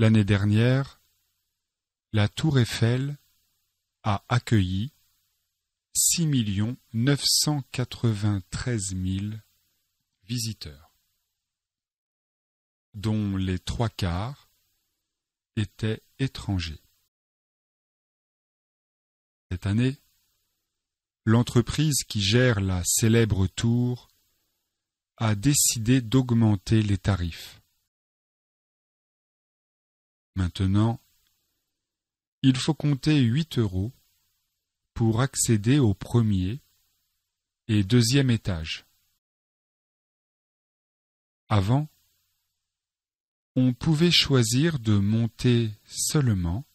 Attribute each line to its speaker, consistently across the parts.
Speaker 1: L'année dernière, la Tour Eiffel a accueilli 6 993 000 visiteurs, dont les 3/4 étaient étrangers. Cette année, l'entreprise qui gère la célèbre tour a décidé d'augmenter les tarifs. Maintenant, il faut compter 8 € pour accéder au premier et deuxième étage. Avant, on pouvait choisir de monter seulement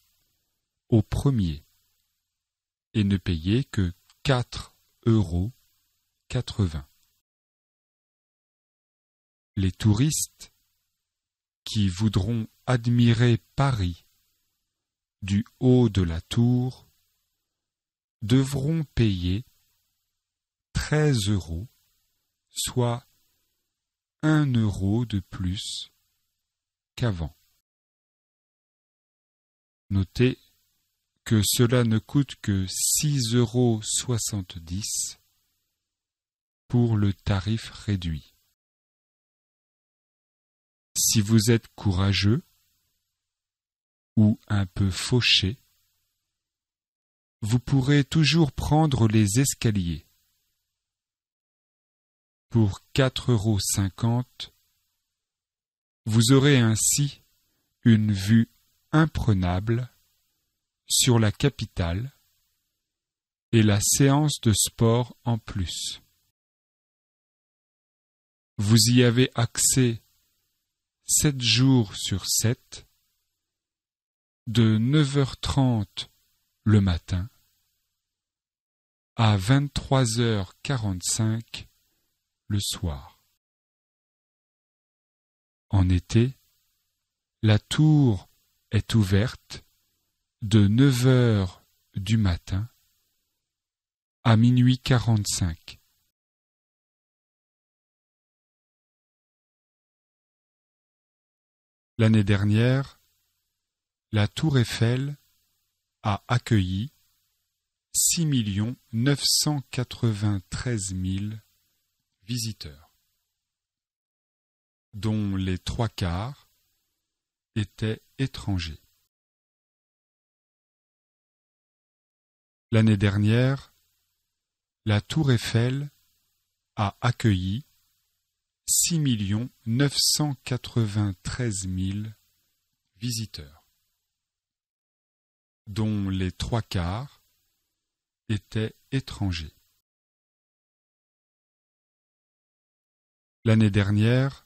Speaker 1: au premier et ne payer que 4,80 €. Les touristes qui voudront admirer Paris du haut de la tour devront payer 13 €, soit 1 € de plus qu'avant. Notez que cela ne coûte que 6,70 € pour le tarif réduit. Si vous êtes courageux ou un peu fauché, vous pourrez toujours prendre les escaliers. Pour 4,50 €, vous aurez ainsi une vue imprenable sur la capitale et la séance de sport en plus. Vous y avez accès 7 jours sur 7, de 9h30 le matin à 23h45 le soir. En été, la tour est ouverte de 9h du matin à 00h45. L'année dernière, la Tour Eiffel a accueilli 6 993 000 visiteurs, dont les 3/4 étaient étrangers. L'année dernière, la Tour Eiffel a accueilli 6 993 000 visiteurs, dont les 3/4 étaient étrangers. L'année dernière,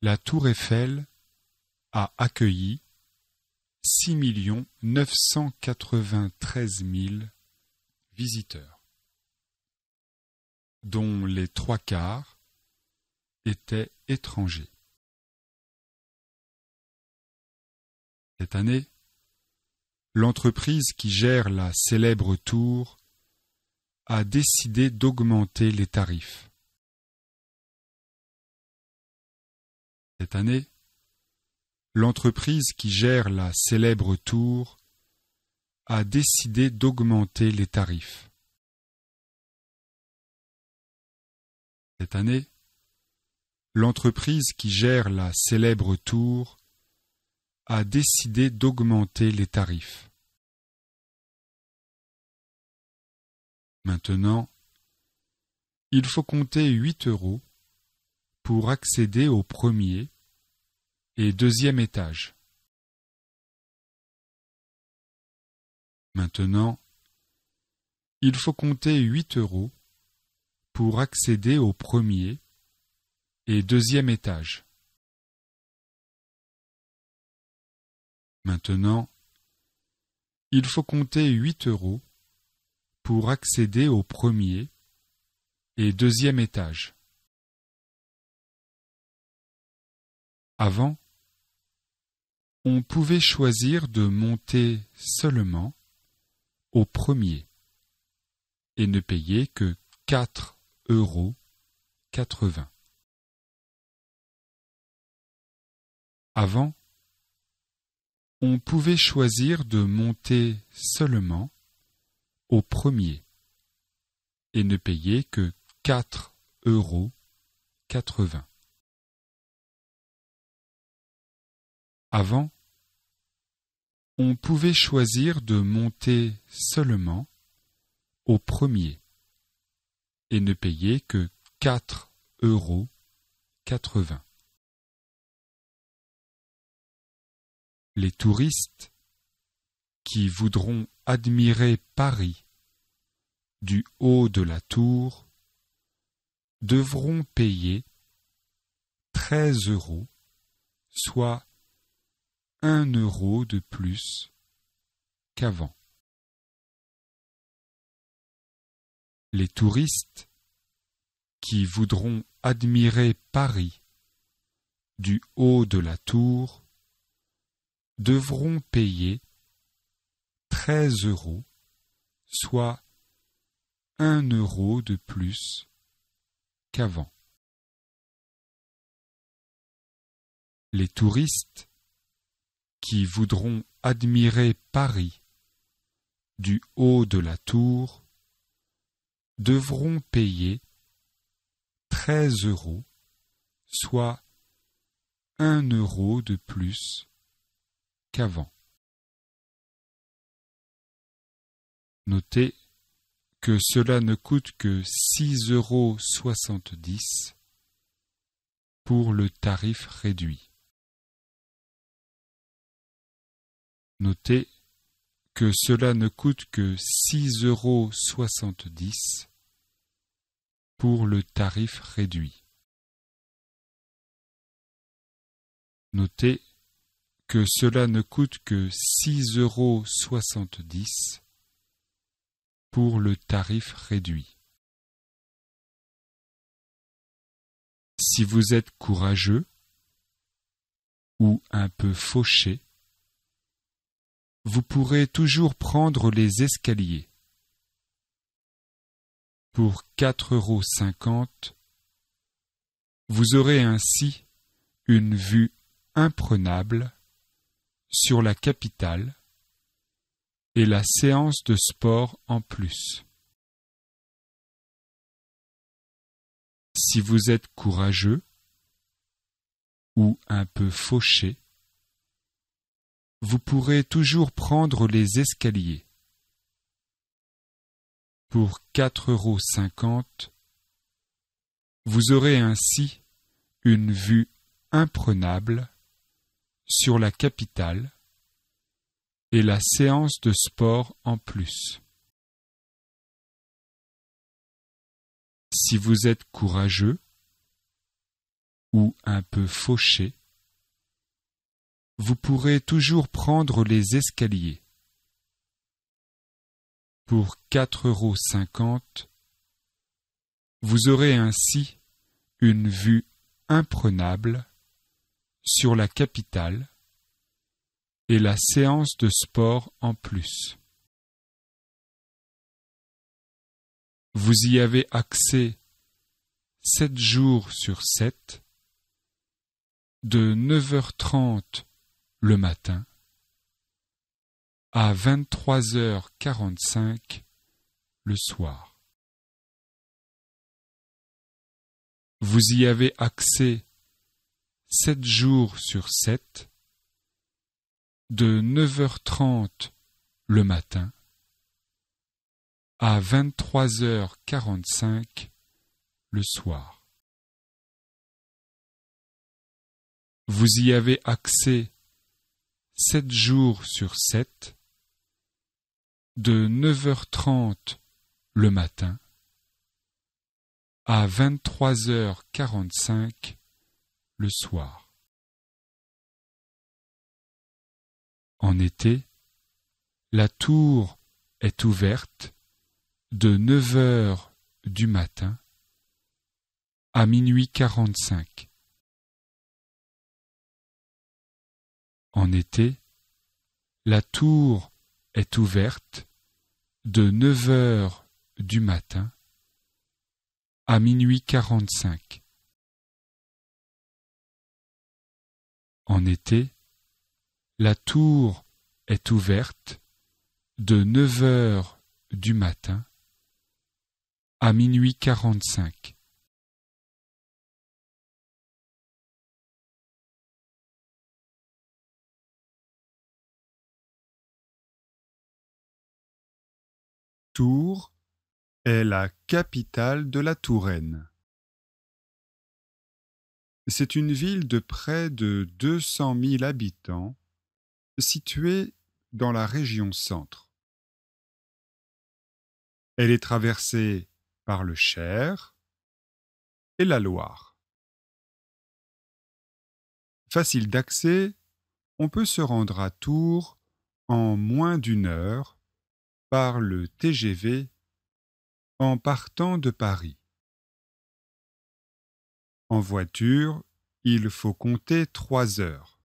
Speaker 1: la Tour Eiffel a accueilli 6 993 000 visiteurs, dont les 3/4 étaient étrangers. Cette année, l'entreprise qui gère la célèbre tour a décidé d'augmenter les tarifs. Cette année, l'entreprise qui gère la célèbre tour a décidé d'augmenter les tarifs. Cette année, l'entreprise qui gère la célèbre tour a décidé d'augmenter les tarifs. Maintenant, il faut compter 8 € pour accéder au premier et deuxième étage. Maintenant, il faut compter 8 € pour accéder au premier et deuxième étage. Maintenant, il faut compter 8 € pour accéder au premier et deuxième étage. Avant, on pouvait choisir de monter seulement au premier et ne payer que 4,80 €. Avant, On pouvait choisir de monter seulement au premier et ne payer que 4,80 €. Avant, on pouvait choisir de monter seulement au premier et ne payer que 4,80 €. Les touristes qui voudront admirer Paris du haut de la tour devront payer 13 €, soit 1 € de plus qu'avant. Les touristes qui voudront admirer Paris du haut de la tour devront payer 13 €, soit 1 € de plus qu'avant. Les touristes qui voudront admirer Paris du haut de la tour devront payer 13 €, soit 1 € de plus qu'avant. Notez que cela ne coûte que 6,70 € pour le tarif réduit. Notez que cela ne coûte que 6,70 € pour le tarif réduit. Notez que cela ne coûte que 6,70 € pour le tarif réduit. Si vous êtes courageux ou un peu fauché, vous pourrez toujours prendre les escaliers. Pour 4,50 €, vous aurez ainsi une vue imprenable sur la capitale et la séance de sport en plus. Si vous êtes courageux ou un peu fauché, vous pourrez toujours prendre les escaliers. Pour 4,50 €, vous aurez ainsi une vue imprenable sur la capitale et la séance de sport en plus. Si vous êtes courageux ou un peu fauché, vous pourrez toujours prendre les escaliers. Pour 4,50 €, vous aurez ainsi une vue imprenable sur la capitale et la séance de sport en plus. Vous y avez accès 7 jours sur 7, de 9h30 le matin à 23h45 le soir. Vous y avez accès 7 jours sur 7, de 9h30 le matin à 23h45 le soir. Vous y avez accès 7 jours sur 7, de 9h30 le matin à 23h45 le soir. En été, la tour est ouverte de 9h du matin à minuit 45. En été, la tour est ouverte de 9h du matin à minuit 45. En été, La tour est ouverte de 9 heures du matin à minuit 45. Tours est la capitale de la Touraine. C'est une ville de près de 200 000 habitants située dans la région centre. Elle est traversée par le Cher et la Loire. Facile d'accès, on peut se rendre à Tours en moins d'1 heure par le TGV en partant de Paris. En voiture, il faut compter 3 heures.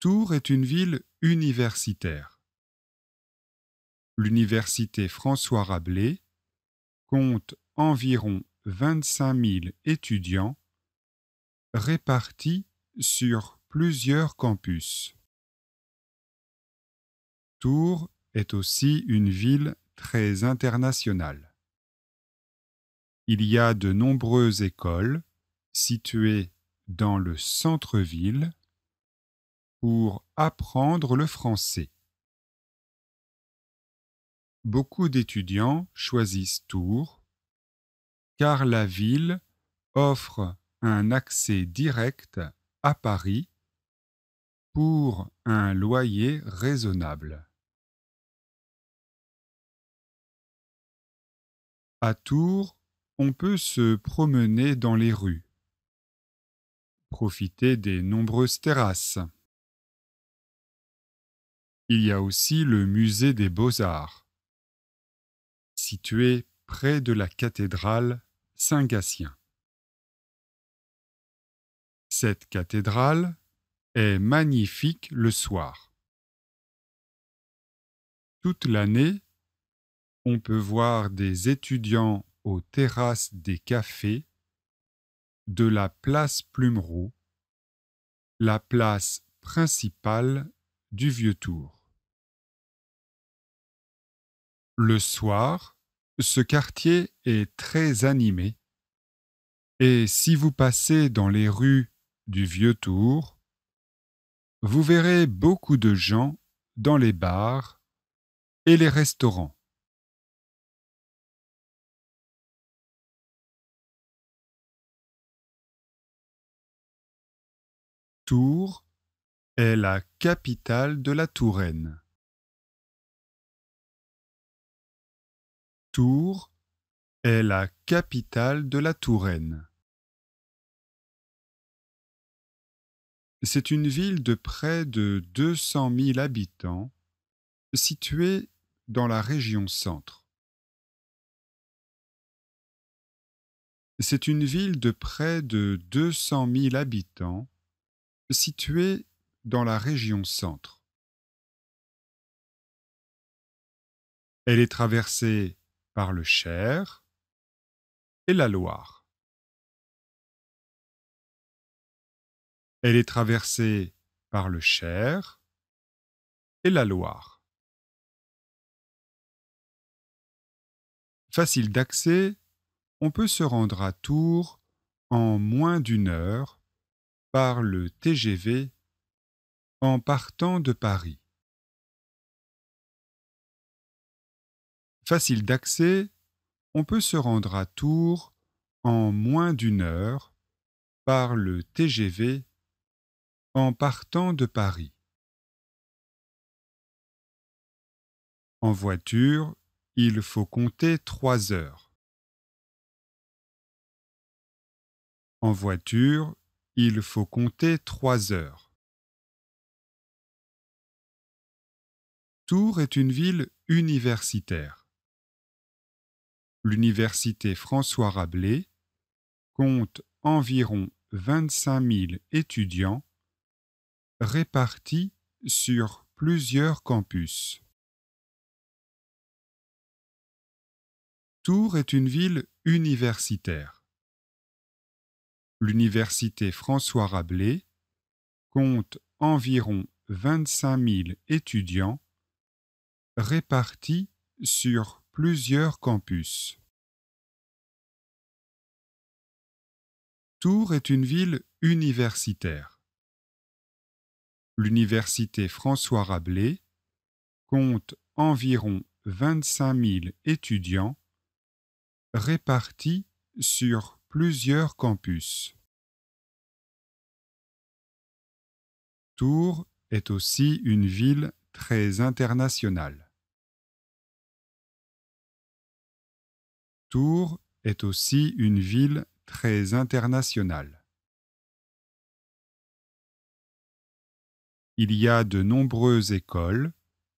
Speaker 1: Tours est une ville universitaire. L'université François Rabelais compte environ 25 000 étudiants répartis sur plusieurs campus. Tours est aussi une ville très internationale. Il y a de nombreuses écoles situées dans le centre-ville pour apprendre le français. Beaucoup d'étudiants choisissent Tours car la ville offre un accès direct à Paris pour un loyer raisonnable. À Tours, on peut se promener dans les rues, profiter des nombreuses terrasses. Il y a aussi le musée des Beaux-Arts, situé près de la cathédrale Saint-Gatien. Cette cathédrale est magnifique le soir. Toute l'année, on peut voir des étudiants aux terrasses des cafés de la place Plumereau, la place principale du Vieux-Tours. Le soir, ce quartier est très animé et si vous passez dans les rues du Vieux-Tours, vous verrez beaucoup de gens dans les bars et les restaurants. Tours est la capitale de la Touraine. Tours est la capitale de la Touraine. C'est une ville de près de 200 000 habitants située dans la région centre. C'est une ville de près de 200 000 habitants située dans la région centre. Elle est traversée par le Cher et la Loire. Elle est traversée par le Cher et la Loire. Facile d'accès, on peut se rendre à Tours en moins d'1 heure par le TGV en partant de Paris. Facile d'accès, on peut se rendre à Tours en moins d'1 heure par le TGV en partant de Paris. En voiture, il faut compter 3 heures. En voiture, il faut compter 3 heures. Tours est une ville universitaire. L'université François Rabelais compte environ 25 000 étudiants répartis sur plusieurs campus. Tours est une ville universitaire. L'université François Rabelais compte environ 25 000 étudiants répartis sur plusieurs campus. Tours est une ville universitaire. L'université François Rabelais compte environ 25 000 étudiants répartis sur plusieurs campus. Tours est aussi une ville très internationale. Tours est aussi une ville très internationale. Il y a de nombreuses écoles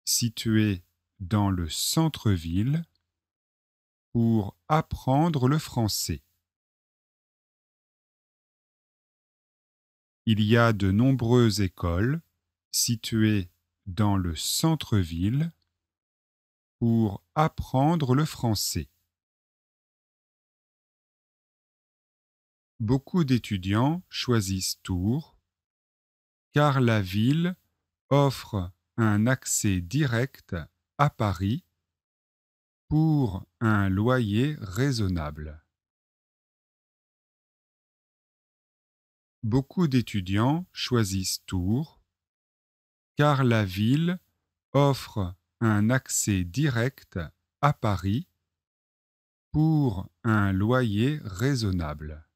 Speaker 1: situées dans le centre-ville pour apprendre le français. Il y a de nombreuses écoles situées dans le centre-ville pour apprendre le français. Beaucoup d'étudiants choisissent Tours car la ville offre un accès direct à Paris pour un loyer raisonnable. Beaucoup d'étudiants choisissent Tours car la ville offre un accès direct à Paris pour un loyer raisonnable.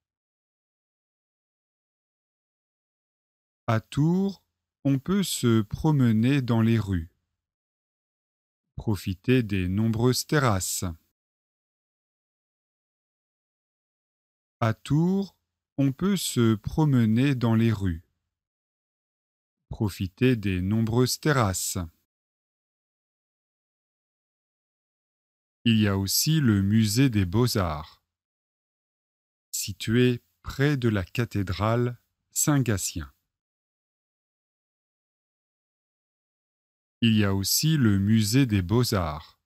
Speaker 1: À Tours, on peut se promener dans les rues, profiter des nombreuses terrasses. À Tours, on peut se promener dans les rues, profiter des nombreuses terrasses. Il y a aussi le musée des Beaux-Arts, situé près de la cathédrale Saint-Gatien. Il y a aussi le musée des Beaux-Arts,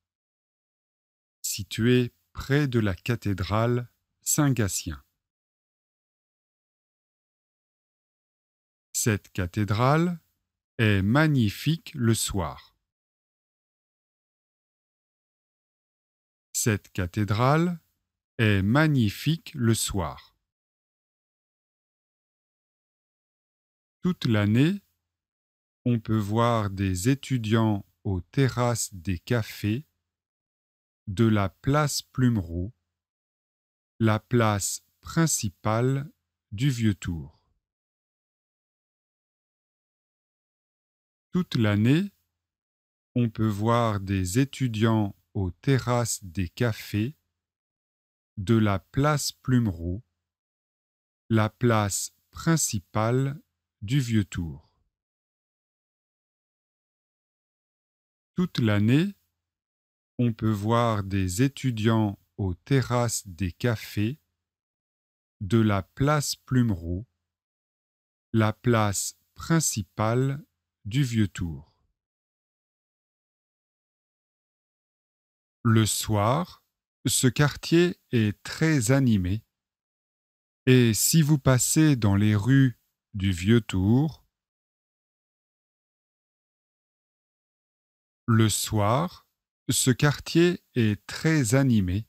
Speaker 1: situé près de la cathédrale Saint-Gatien. Cette cathédrale est magnifique le soir. Cette cathédrale est magnifique le soir. Toute l'année, on peut voir des étudiants aux terrasses des cafés de la place Plumereau, la place principale du Vieux-Tours. Toute l'année, on peut voir des étudiants aux terrasses des cafés de la place Plumereau, la place principale du Vieux-Tours. Toute l'année, on peut voir des étudiants aux terrasses des cafés de la place Plumereau, la place principale du Vieux-Tours. Le soir, ce quartier est très animé et si vous passez dans les rues du Vieux-Tours, le soir, ce quartier est très animé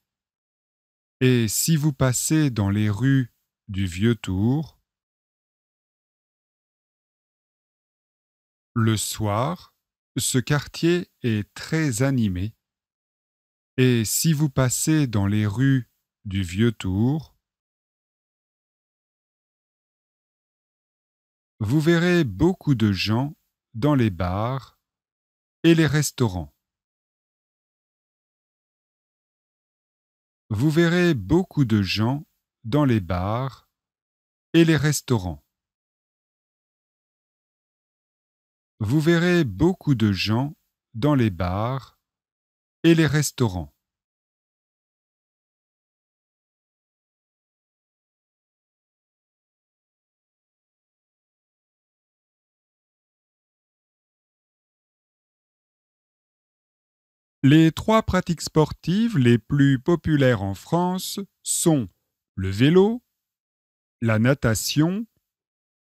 Speaker 1: et si vous passez dans les rues du Vieux-Tours, le soir, ce quartier est très animé et si vous passez dans les rues du Vieux-Tours, vous verrez beaucoup de gens dans les bars et les restaurants. Vous verrez beaucoup de gens dans les bars et les restaurants. Vous verrez beaucoup de gens dans les bars et les restaurants. Les trois pratiques sportives les plus populaires en France sont le vélo, la natation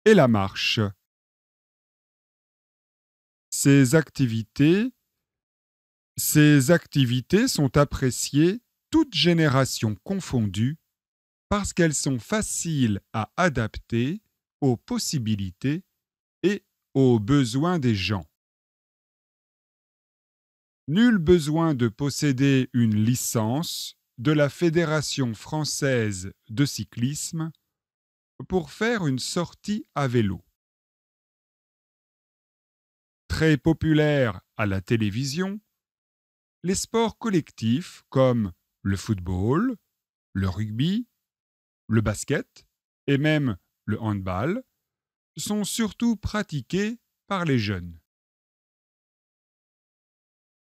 Speaker 1: et la marche. Ces activités sont appréciées toutes générations confondues parce qu'elles sont faciles à adapter aux possibilités et aux besoins des gens. Nul besoin de posséder une licence de la Fédération française de cyclisme pour faire une sortie à vélo. Très populaires à la télévision, les sports collectifs comme le football, le rugby, le basket et même le handball sont surtout pratiqués par les jeunes.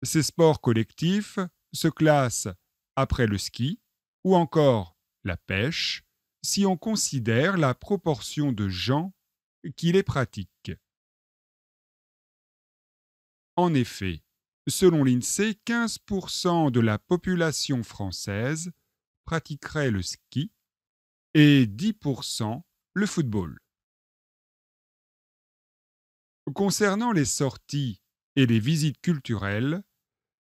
Speaker 1: Ces sports collectifs se classent après le ski ou encore la pêche si on considère la proportion de gens qui les pratiquent. En effet, selon l'INSEE, 15% de la population française pratiquerait le ski et 10% le football. Concernant les sorties et les visites culturelles,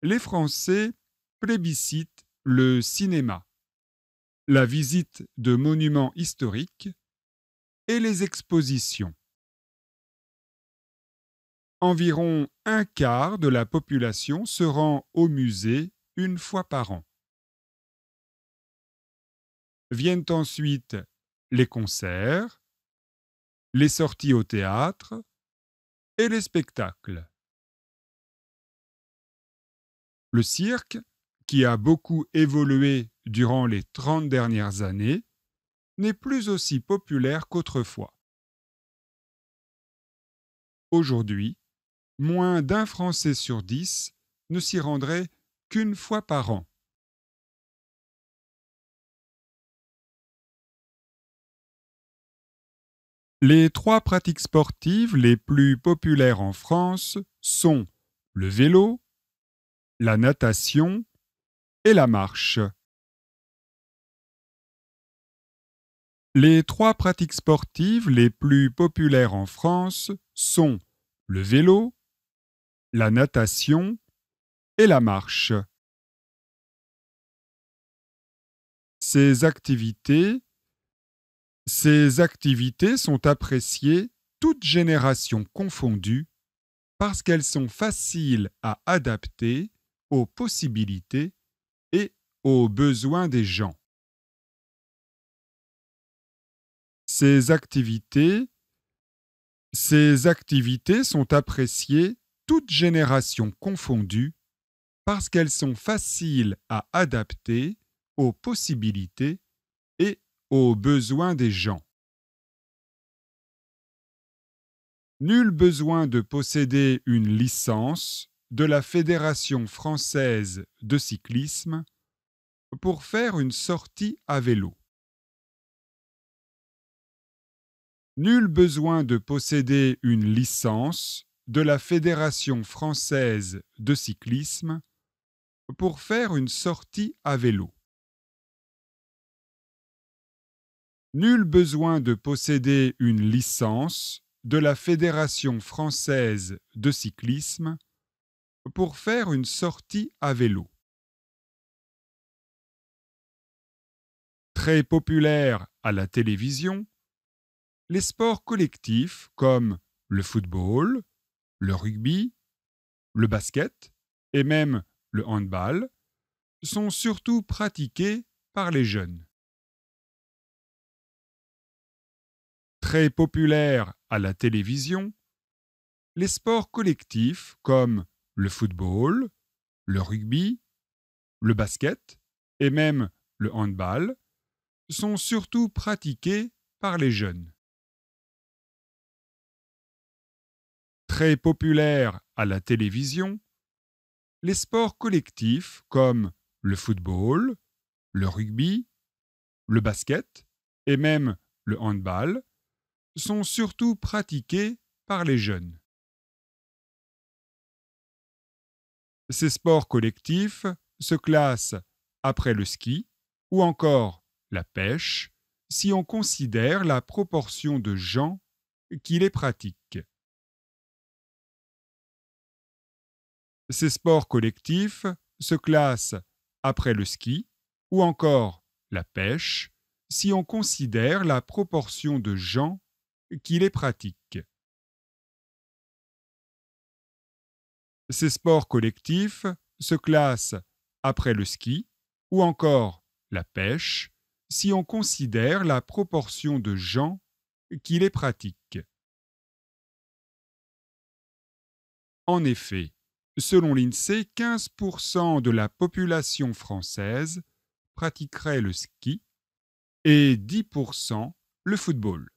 Speaker 1: les Français plébiscitent le cinéma, la visite de monuments historiques et les expositions. Environ un quart de la population se rend au musée une fois par an. Viennent ensuite les concerts, les sorties au théâtre et les spectacles. Le cirque, qui a beaucoup évolué durant les 30 dernières années, n'est plus aussi populaire qu'autrefois. Aujourd'hui, moins d'un Français sur 10 ne s'y rendrait qu'une fois par an. Les 3 pratiques sportives les plus populaires en France sont le vélo, la natation et la marche. Les 3 pratiques sportives les plus populaires en France sont le vélo, la natation et la marche. Ces activités sont appréciées toutes générations confondues parce qu'elles sont faciles à adapter aux possibilités et aux besoins des gens. Ces activités sont appréciées toutes générations confondues parce qu'elles sont faciles à adapter aux possibilités et aux besoins des gens. Nul besoin de posséder une licence de la Fédération française de cyclisme pour faire une sortie à vélo. Nul besoin de posséder une licence de la Fédération française de cyclisme pour faire une sortie à vélo. Nul besoin de posséder une licence de la Fédération française de cyclisme pour faire une sortie à vélo. Très populaires à la télévision, les sports collectifs comme le football, le rugby, le basket et même le handball sont surtout pratiqués par les jeunes. Très populaires à la télévision, les sports collectifs comme le football, le rugby, le basket et même le handball sont surtout pratiqués par les jeunes. Très populaires à la télévision, les sports collectifs comme le football, le rugby, le basket et même le handball sont surtout pratiqués par les jeunes. Ces sports collectifs se classent après le ski ou encore la pêche si on considère la proportion de gens qui les pratiquent. Ces sports collectifs se classent après le ski ou encore la pêche si on considère la proportion de gens qui les pratiquent. Ces sports collectifs se classent après le ski ou encore la pêche si on considère la proportion de gens qui les pratiquent. En effet, selon l'INSEE, 15% de la population française pratiquerait le ski et 10% le football.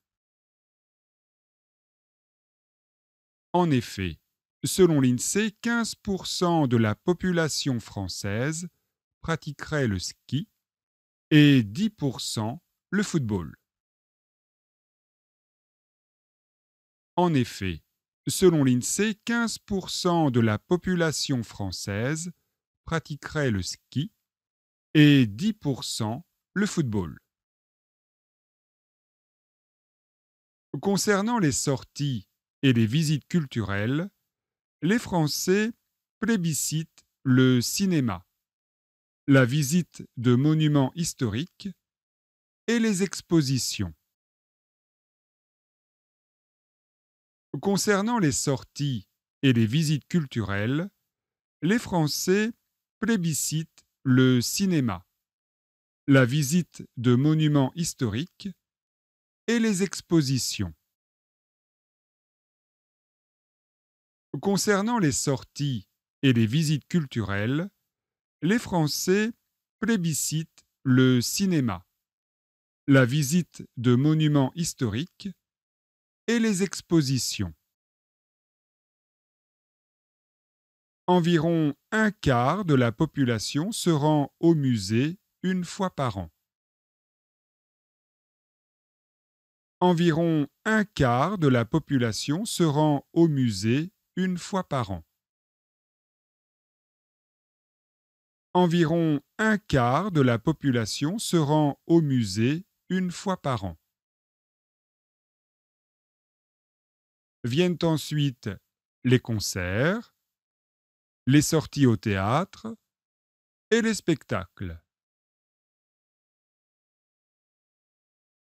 Speaker 1: En effet, selon l'INSEE, 15% de la population française pratiquerait le ski et 10% le football. En effet, selon l'INSEE, 15% de la population française pratiquerait le ski et 10% le football. Concernant les sorties et les visites culturelles, les Français plébiscitent le cinéma, la visite de monuments historiques et les expositions. Concernant les sorties et les visites culturelles, les Français plébiscitent le cinéma, la visite de monuments historiques et les expositions. Concernant les sorties et les visites culturelles, les Français plébiscitent le cinéma, la visite de monuments historiques et les expositions. Environ un quart de la population se rend au musée une fois par an. Environ un quart de la population se rend au musée une fois par an. Environ un quart de la population se rend au musée une fois par an. Viennent ensuite les concerts, les sorties au théâtre et les spectacles.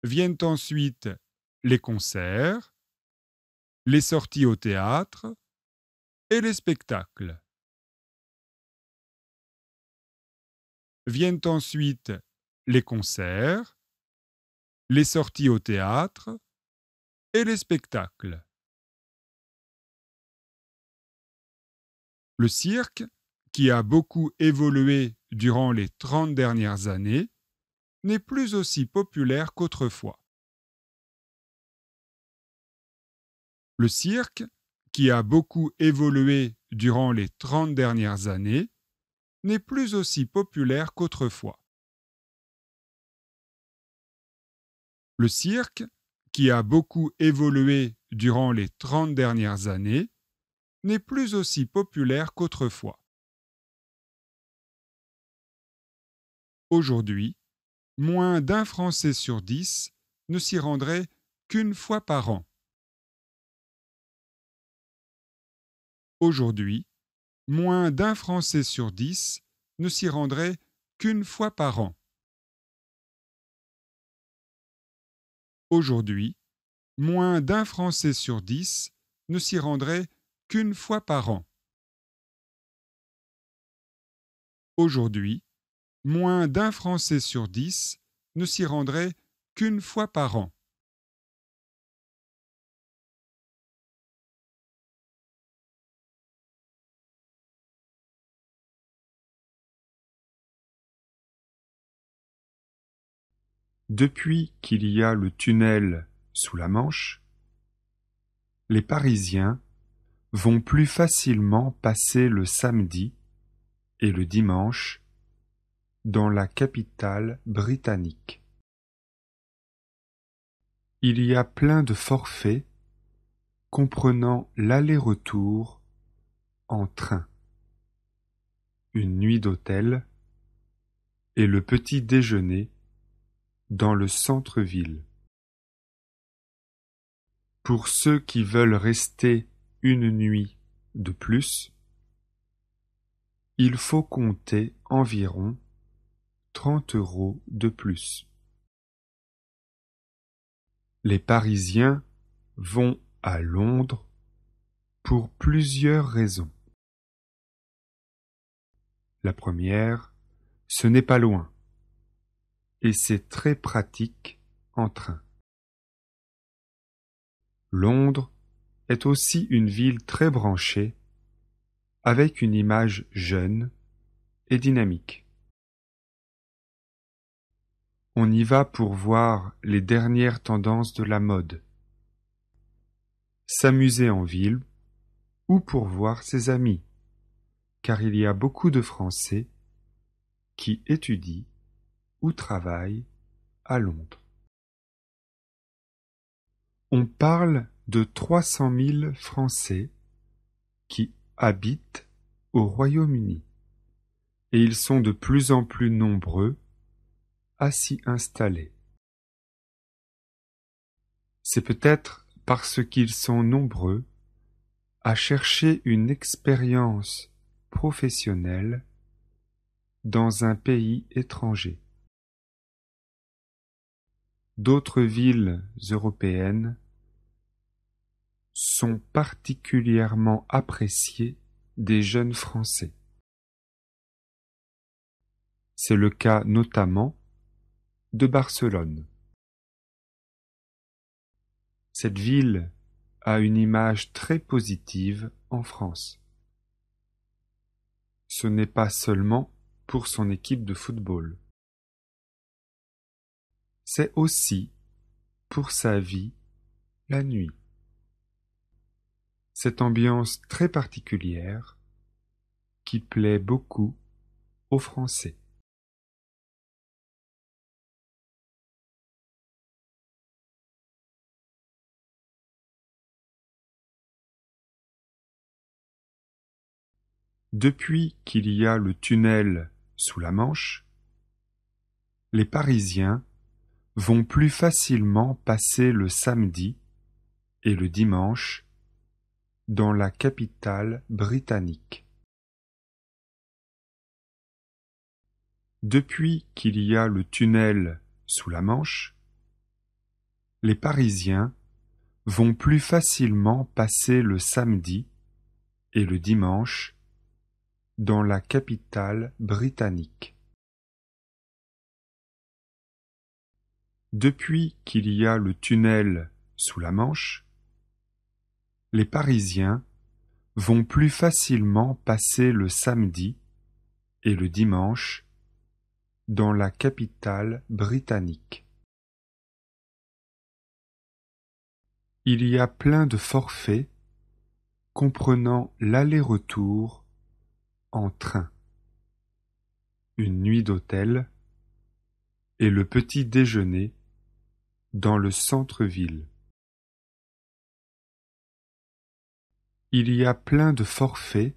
Speaker 1: Viennent ensuite les concerts, les sorties au théâtre et les spectacles. Viennent ensuite les concerts, les sorties au théâtre et les spectacles. Le cirque, qui a beaucoup évolué durant les 30 dernières années, n'est plus aussi populaire qu'autrefois. Le cirque, qui a beaucoup évolué durant les 30 dernières années, n'est plus aussi populaire qu'autrefois. Le cirque, qui a beaucoup évolué durant les 30 dernières années, n'est plus aussi populaire qu'autrefois. Aujourd'hui, moins d'un Français sur 10 ne s'y rendrait qu'une fois par an. Aujourd'hui, moins d'un Français sur 10 ne s'y rendrait qu'une fois par an. Aujourd'hui, moins d'un Français sur 10 ne s'y rendrait qu'une fois par an. Aujourd'hui, moins d'un Français sur 10 ne s'y rendrait qu'une fois par an.
Speaker 2: Depuis qu'il y a le tunnel sous la Manche, les Parisiens vont plus facilement passer le samedi et le dimanche dans la capitale britannique. Il y a plein de forfaits comprenant l'aller-retour en train, une nuit d'hôtel et le petit déjeuner dans le centre-ville. Pour ceux qui veulent rester une nuit de plus, il faut compter environ 30 € de plus. Les Parisiens vont à Londres pour plusieurs raisons. La première, ce n'est pas loin et c'est très pratique en train. Londres est aussi une ville très branchée avec une image jeune et dynamique. On y va pour voir les dernières tendances de la mode, s'amuser en ville ou pour voir ses amis, car il y a beaucoup de Français qui étudient ou travaillent à Londres. On parle de 300 000 Français qui habitent au Royaume-Uni et ils sont de plus en plus nombreux à s'y installer. C'est peut-être parce qu'ils sont nombreux à chercher une expérience professionnelle dans un pays étranger. D'autres villes européennes sont particulièrement appréciées des jeunes Français. C'est le cas notamment de Barcelone. Cette ville a une image très positive en France. Ce n'est pas seulement pour son équipe de football. C'est aussi pour sa vie la nuit. Cette ambiance très particulière qui plaît beaucoup aux Français. Depuis qu'il y a le tunnel sous la Manche, les Parisiens vont plus facilement passer le samedi et le dimanche dans la capitale britannique. Depuis qu'il y a le tunnel sous la Manche, les Parisiens vont plus facilement passer le samedi et le dimanche dans la capitale britannique. Depuis qu'il y a le tunnel sous la Manche, les Parisiens vont plus facilement passer le samedi et le dimanche dans la capitale britannique. Il y a plein de forfaits comprenant l'aller-retour en train, une nuit d'hôtel et le petit déjeuner dans le centre-ville. Il y a plein de forfaits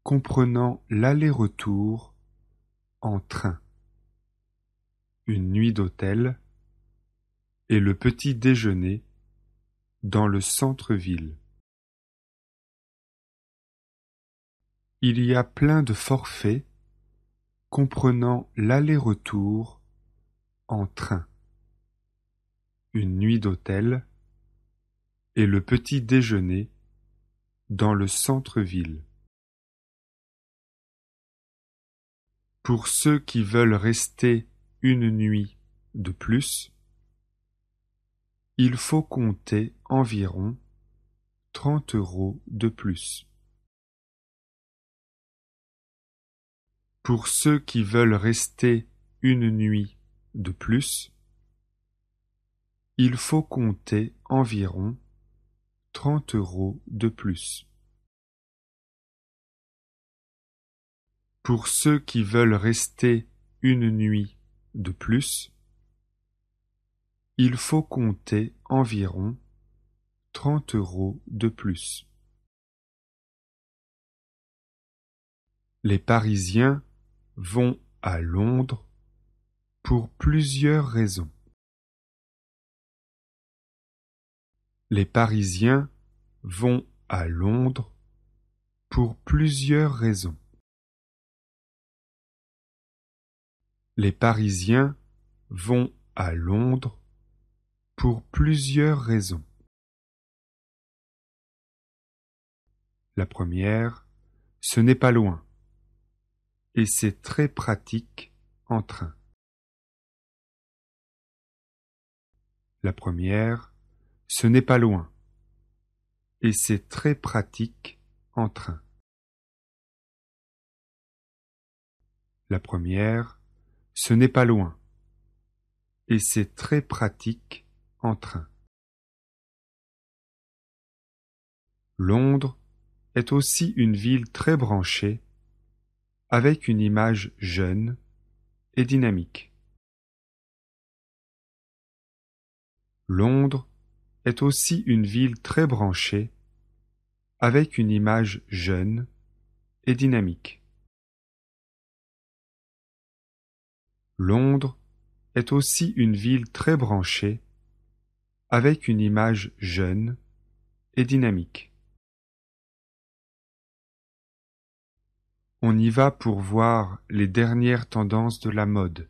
Speaker 2: comprenant l'aller-retour en train, une nuit d'hôtel et le petit déjeuner dans le centre-ville. Il y a plein de forfaits comprenant l'aller-retour en train, une nuit d'hôtel et le petit déjeuner dans le centre-ville. Pour ceux qui veulent rester une nuit de plus, il faut compter environ 30 € de plus. Pour ceux qui veulent rester une nuit de plus, il faut compter environ 30 € de plus. Pour ceux qui veulent rester une nuit de plus, il faut compter environ 30 € de plus. Les Parisiens vont à Londres pour plusieurs raisons. Les Parisiens vont à Londres pour plusieurs raisons. Les Parisiens vont à Londres pour plusieurs raisons. La première, ce n'est pas loin, et c'est très pratique en train. La première, ce n'est pas loin, et c'est très pratique en train. La première, ce n'est pas loin, et c'est très pratique en train. Londres est aussi une ville très branchée, avec une image jeune et dynamique. Londres est aussi une ville très branchée, avec une image jeune et dynamique. Londres est aussi une ville très branchée, avec une image jeune et dynamique. On y va pour voir les dernières tendances de la mode,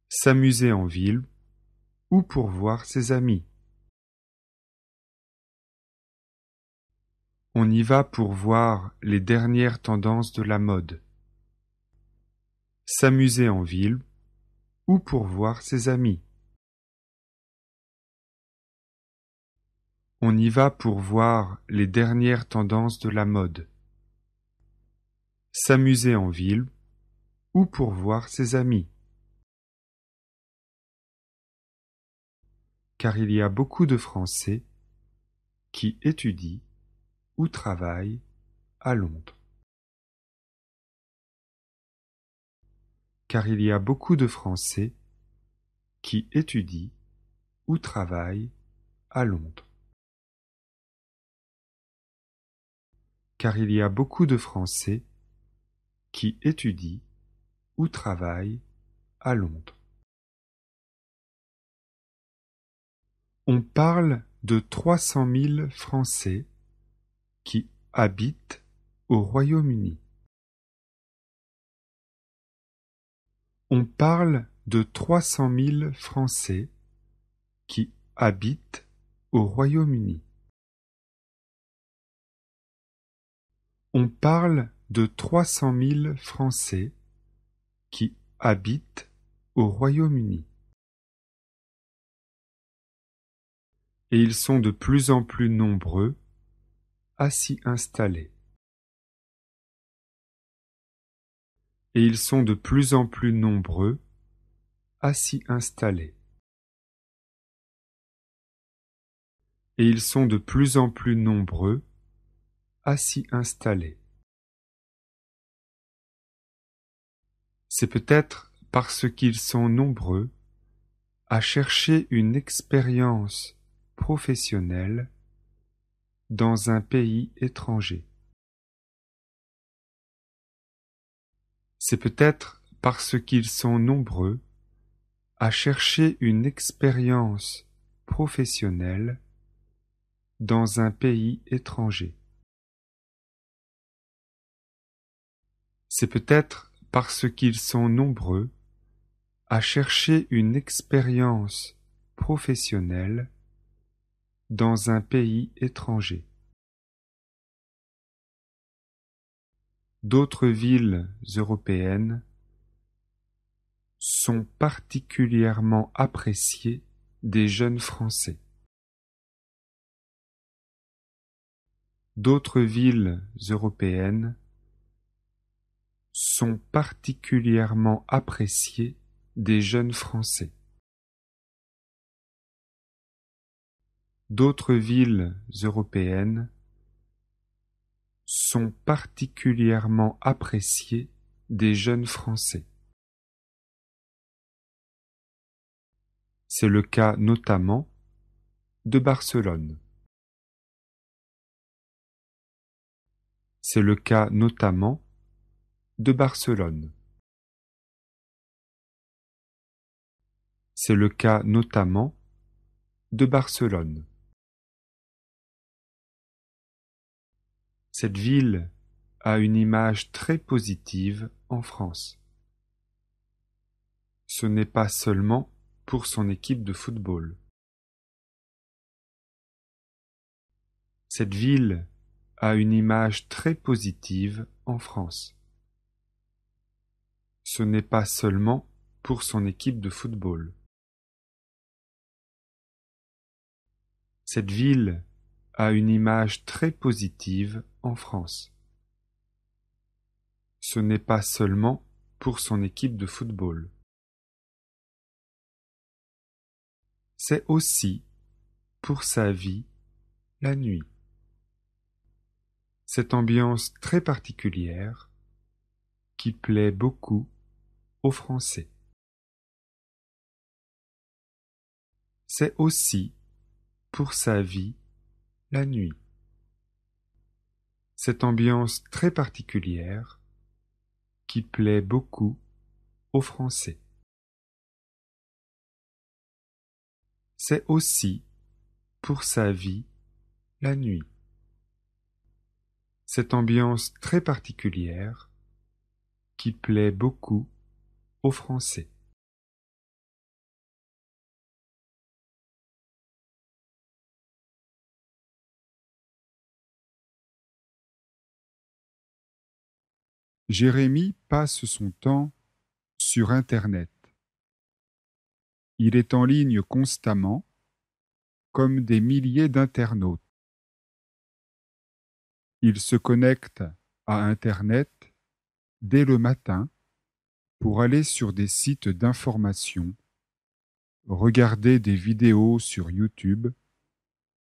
Speaker 2: s'amuser en ville ou pour voir ses amis. On y va pour voir les dernières tendances de la mode, s'amuser en ville ou pour voir ses amis. On y va pour voir les dernières tendances de la mode, s'amuser en ville ou pour voir ses amis. Car il y a beaucoup de Français qui étudient ou travaillent à Londres. Car il y a beaucoup de Français qui étudient ou travaillent à Londres. Car il y a beaucoup de Français qui étudient ou travaillent à Londres. On parle de 300 000 Français qui habitent au Royaume-Uni. On parle de 300 000 Français qui habitent au Royaume-Uni. On parle de 300 000 Français qui habitent au Royaume-Uni. Et ils sont de plus en plus nombreux à s'y installer. Et ils sont de plus en plus nombreux à s'y installer. Et ils sont de plus en plus nombreux à s'y installer. C'est peut-être parce qu'ils sont nombreux à chercher une expérience professionnelle dans un pays étranger. C'est peut-être parce qu'ils sont nombreux à chercher une expérience professionnelle dans un pays étranger. C'est peut-être parce qu'ils sont nombreux à chercher une expérience professionnelle dans un pays étranger. D'autres villes européennes sont particulièrement appréciées des jeunes Français. D'autres villes européennes sont particulièrement appréciées des jeunes Français. D'autres villes européennes sont particulièrement appréciées des jeunes Français. C'est le cas notamment de Barcelone. C'est le cas notamment de Barcelone. C'est le cas notamment de Barcelone. Cette ville a une image très positive en France. Ce n'est pas seulement pour son équipe de football. Cette ville a une image très positive en France. Ce n'est pas seulement pour son équipe de football. Cette ville a une image très positive en France. Ce n'est pas seulement pour son équipe de football. C'est aussi pour sa vie la nuit. Cette ambiance très particulière qui plaît beaucoup aux Français. C'est aussi pour sa vie la nuit. Cette ambiance très particulière qui plaît beaucoup aux Français. C'est aussi pour sa vie la nuit. Cette ambiance très particulière qui plaît beaucoup aux Français.
Speaker 1: Jérémie passe son temps sur Internet. Il est en ligne constamment, comme des milliers d'internautes. Il se connecte à Internet dès le matin pour aller sur des sites d'information, regarder des vidéos sur YouTube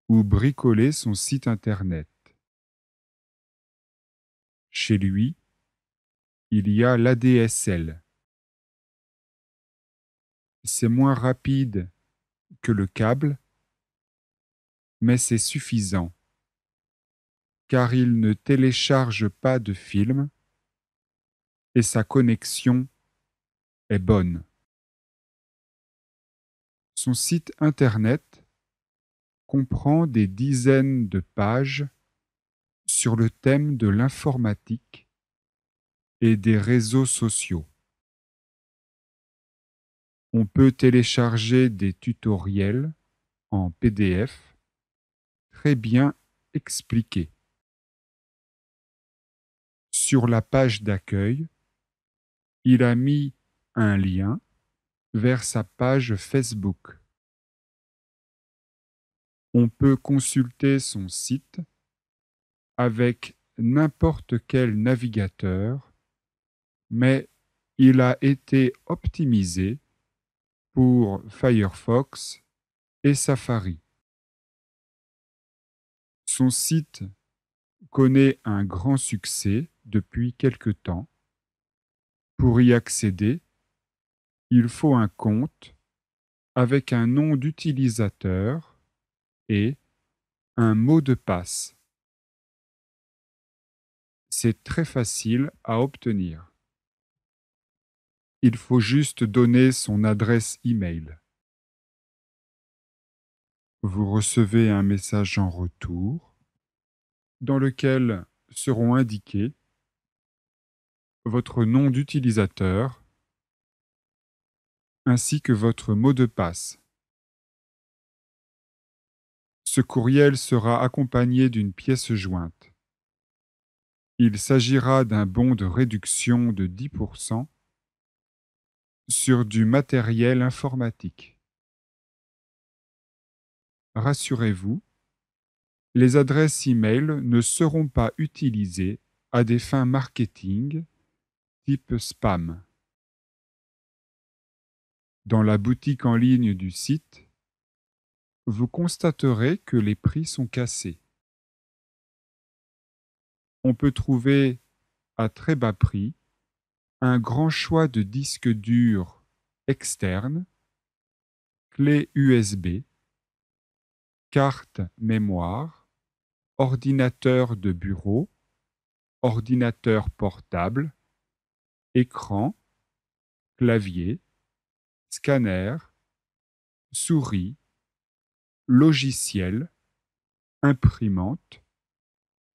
Speaker 1: ou bricoler son site Internet. Chez lui, il y a l'ADSL. C'est moins rapide que le câble, mais c'est suffisant, car il ne télécharge pas de films et sa connexion est bonne. Son site Internet comprend des dizaines de pages sur le thème de l'informatique et des réseaux sociaux. On peut télécharger des tutoriels en PDF très bien expliqués. Sur la page d'accueil, il a mis un lien vers sa page Facebook. On peut consulter son site avec n'importe quel navigateur, mais il a été optimisé pour Firefox et Safari. Son site connaît un grand succès depuis quelque temps. Pour y accéder, il faut un compte avec un nom d'utilisateur et un mot de passe. C'est très facile à obtenir. Il faut juste donner son adresse e-mail. Vous recevez un message en retour dans lequel seront indiqués votre nom d'utilisateur ainsi que votre mot de passe. Ce courriel sera accompagné d'une pièce jointe. Il s'agira d'un bon de réduction de 10% sur du matériel informatique. Rassurez-vous, les adresses e-mail ne seront pas utilisées à des fins marketing type spam. Dans la boutique en ligne du site, vous constaterez que les prix sont cassés. On peut trouver à très bas prix un grand choix de disques durs externes, clés USB, cartes mémoire, ordinateur de bureau, ordinateur portable, écran, clavier, scanner, souris, logiciel, imprimante,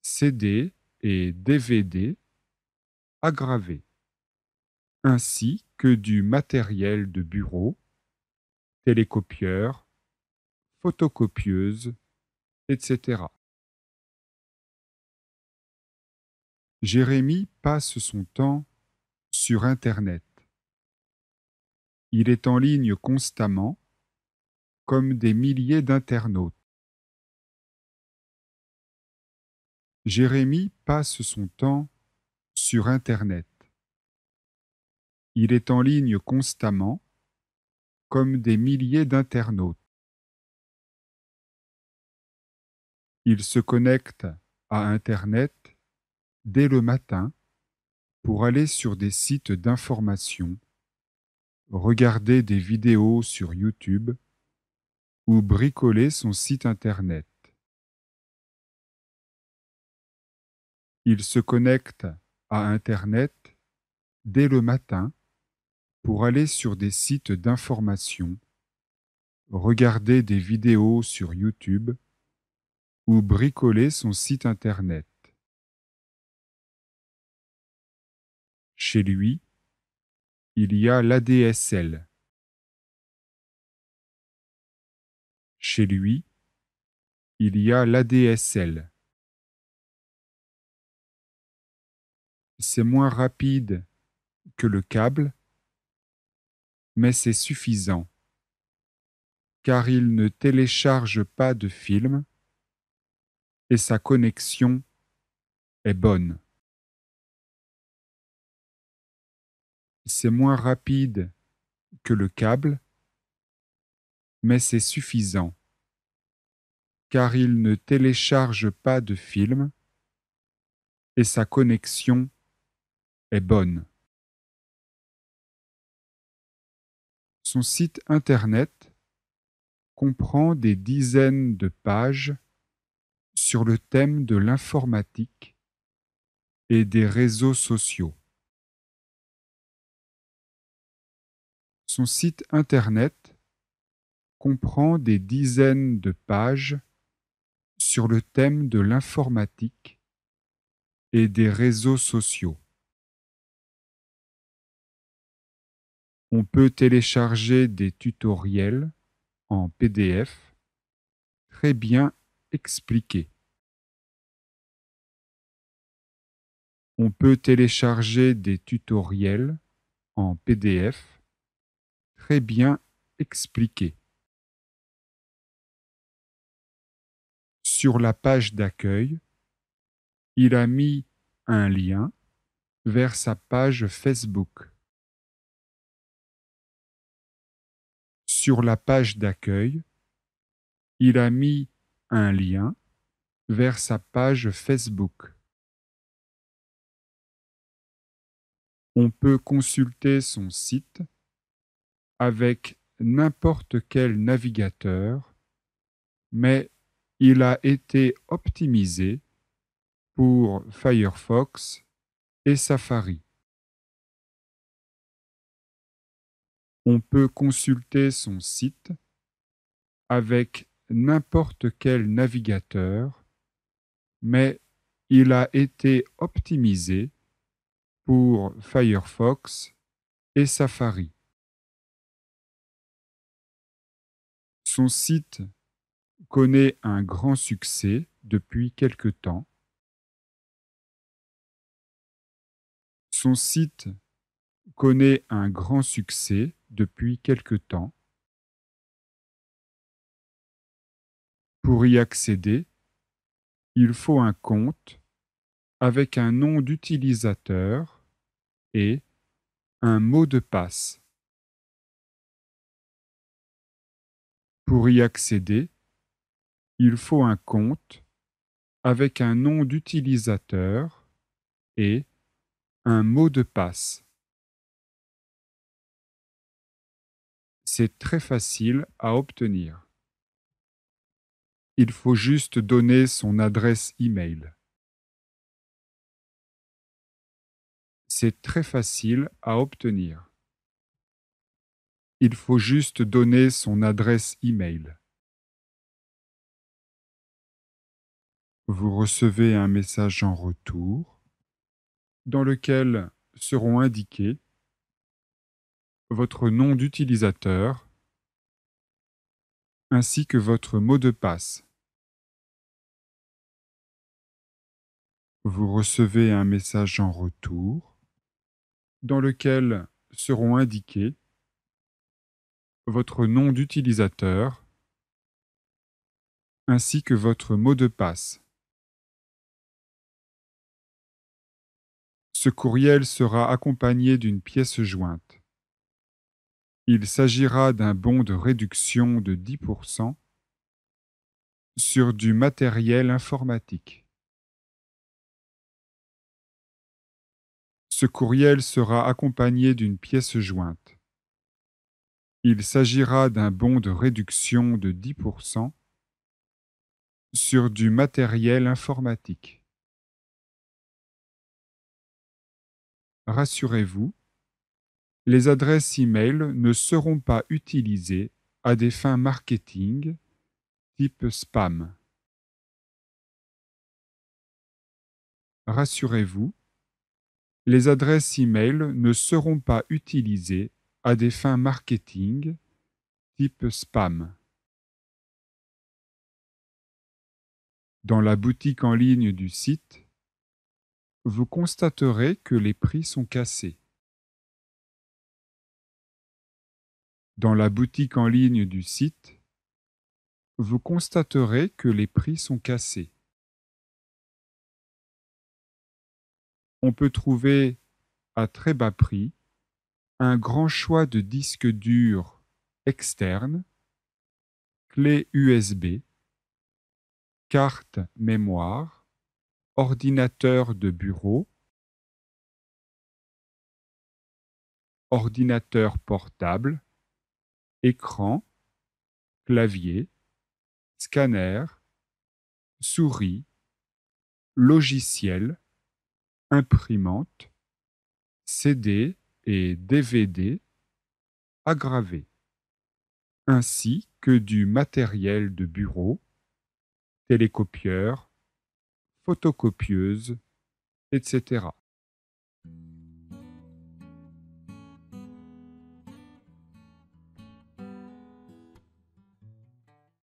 Speaker 1: CD et DVD aggravés, ainsi que du matériel de bureau, télécopieur, photocopieuse, etc. Jérémie passe son temps sur Internet. Il est en ligne constamment, comme des milliers d'internautes. Jérémie passe son temps sur Internet. Il est en ligne constamment, comme des milliers d'internautes. Il se connecte à Internet dès le matin pour aller sur des sites d'information, regarder des vidéos sur YouTube ou bricoler son site Internet. Il se connecte à Internet dès le matin pour aller sur des sites d'information, regarder des vidéos sur YouTube ou bricoler son site Internet. Chez lui, il y a l'ADSL. Chez lui, il y a l'ADSL. C'est moins rapide que le câble, mais c'est suffisant, car il ne télécharge pas de film et sa connexion est bonne. C'est moins rapide que le câble, mais c'est suffisant, car il ne télécharge pas de film et sa connexion est bonne. Son site Internet comprend des dizaines de pages sur le thème de l'informatique et des réseaux sociaux. Son site Internet comprend des dizaines de pages sur le thème de l'informatique et des réseaux sociaux. On peut télécharger des tutoriels en PDF très bien expliqués. On peut télécharger des tutoriels en PDF très bien expliqués. Sur la page d'accueil, il a mis un lien vers sa page Facebook. Sur la page d'accueil, il a mis un lien vers sa page Facebook. On peut consulter son site avec n'importe quel navigateur, mais il a été optimisé pour Firefox et Safari. On peut consulter son site avec n'importe quel navigateur, mais il a été optimisé pour Firefox et Safari. Son site connaît un grand succès depuis quelque temps. Son site connaît un grand succès depuis quelque temps. Pour y accéder, il faut un compte avec un nom d'utilisateur et un mot de passe. Pour y accéder, il faut un compte avec un nom d'utilisateur et un mot de passe. C'est très facile à obtenir. Il faut juste donner son adresse e-mail. C'est très facile à obtenir. Il faut juste donner son adresse e-mail. Vous recevez un message en retour dans lequel seront indiqués votre nom d'utilisateur ainsi que votre mot de passe. Vous recevez un message en retour dans lequel seront indiqués votre nom d'utilisateur ainsi que votre mot de passe. Ce courriel sera accompagné d'une pièce jointe. Il s'agira d'un bon de réduction de 10% sur du matériel informatique. Ce courriel sera accompagné d'une pièce jointe. Il s'agira d'un bon de réduction de 10% sur du matériel informatique. Rassurez-vous, les adresses e-mail ne seront pas utilisées à des fins marketing type spam. Rassurez-vous, les adresses e-mail ne seront pas utilisées à des fins marketing type spam. Dans la boutique en ligne du site, vous constaterez que les prix sont cassés. Dans la boutique en ligne du site, vous constaterez que les prix sont cassés. On peut trouver à très bas prix un grand choix de disques durs externes, clés USB, cartes mémoire, ordinateur de bureau, ordinateur portable, écran, clavier, scanner, souris, logiciel, imprimante, CD et DVD aggravés, ainsi que du matériel de bureau, télécopieur, photocopieuse, etc.